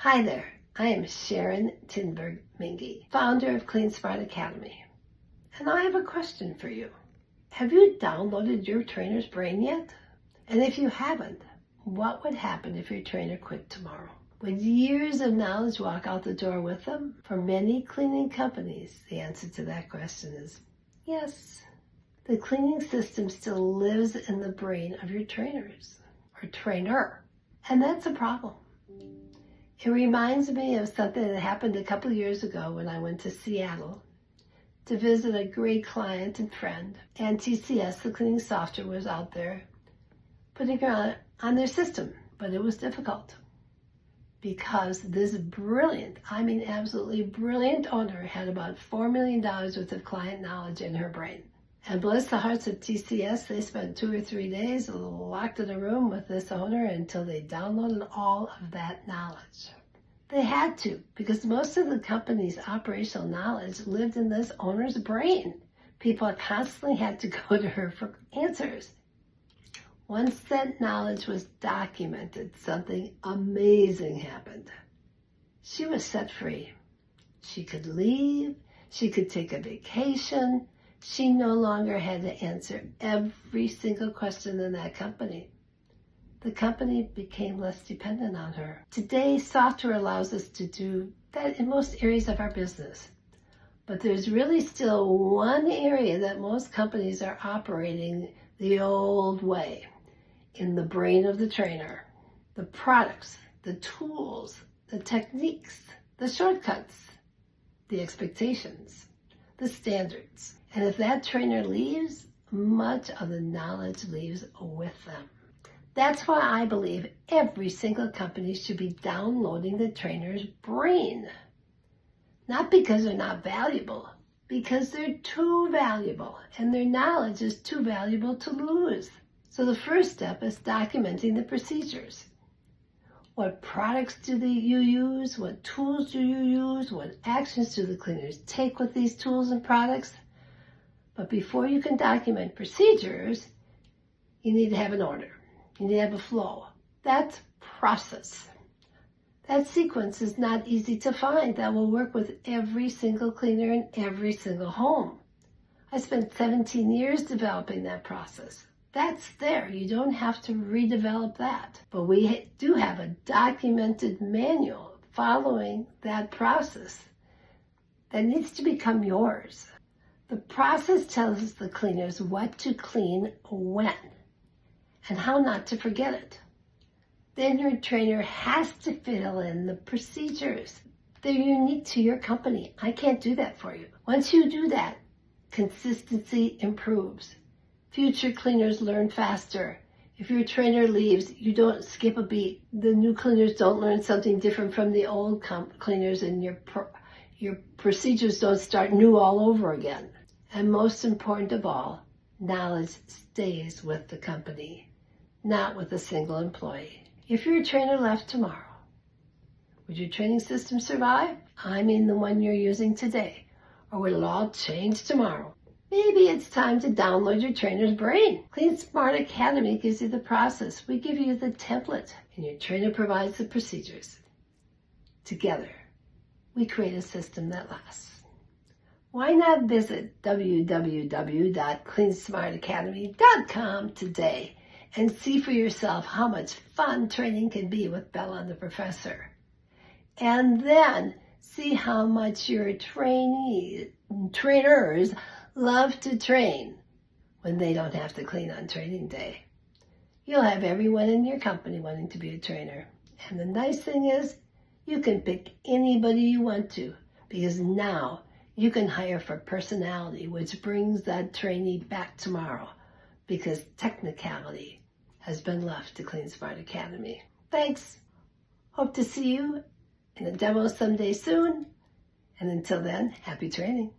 Hi there, I am Sharon Tinberg-Mingy, founder of Clean Smart Academy. And I have a question for you. Have you downloaded your trainer's brain yet? And if you haven't, what would happen if your trainer quit tomorrow? Would years of knowledge walk out the door with them? For many cleaning companies, the answer to that question is yes. The cleaning system still lives in the brain of your trainers or trainer, and that's a problem. It reminds me of something that happened a couple of years ago when I went to Seattle to visit a great client and friend. And TCS, the cleaning software, was out there putting it on their system, but it was difficult because this brilliant, I mean absolutely brilliant owner had about $4 million worth of client knowledge in her brain. And bless the hearts of TCS, they spent 2 or 3 days locked in a room with this owner until they downloaded all of that knowledge. They had to, because most of the company's operational knowledge lived in this owner's brain. People constantly had to go to her for answers. Once that knowledge was documented, something amazing happened. She was set free. She could leave. She could take a vacation. She no longer had to answer every single question in that company. The company became less dependent on her. Today, software allows us to do that in most areas of our business. But there's really still one area that most companies are operating the old way, in the brain of the trainer. The products, the tools, the techniques, the shortcuts, the expectations, the standards. And if that trainer leaves, much of the knowledge leaves with them. That's why I believe every single company should be downloading the trainer's brain. Not because they're not valuable, because they're too valuable and their knowledge is too valuable to lose. So the first step is documenting the procedures. What products do you use? What tools do you use? What actions do the cleaners take with these tools and products? But before you can document procedures, you need to have an order. You need to have a flow. That's process. That sequence is not easy to find. That will work with every single cleaner in every single home. I spent 17 years developing that process. That's there. You don't have to redevelop that. But we do have a documented manual following that process that needs to become yours. The process tells the cleaners what to clean when and how not to forget it. Then your trainer has to fill in the procedures. They're unique to your company. I can't do that for you. Once you do that, consistency improves. Future cleaners learn faster. If your trainer leaves, you don't skip a beat. The new cleaners don't learn something different from the old cleaners, and your procedures don't start new all over again. And most important of all, knowledge stays with the company, not with a single employee. If your trainer left tomorrow, would your training system survive? I mean the one you're using today. Or will it all change tomorrow? Maybe it's time to download your trainer's brain. Clean Smart Academy gives you the process. We give you the template, and your trainer provides the procedures. Together, we create a system that lasts. Why not visit www.cleansmartacademy.com today and see for yourself how much fun training can be with Bella the Professor. And then see how much your trainers love to train when they don't have to clean on training day. You'll have everyone in your company wanting to be a trainer. And the nice thing is, you can pick anybody you want to, because now you can hire for personality, which brings that trainee back tomorrow, because technicality has been left to Clean Smart Academy. Thanks. Hope to see you in a demo someday soon. And until then, happy training.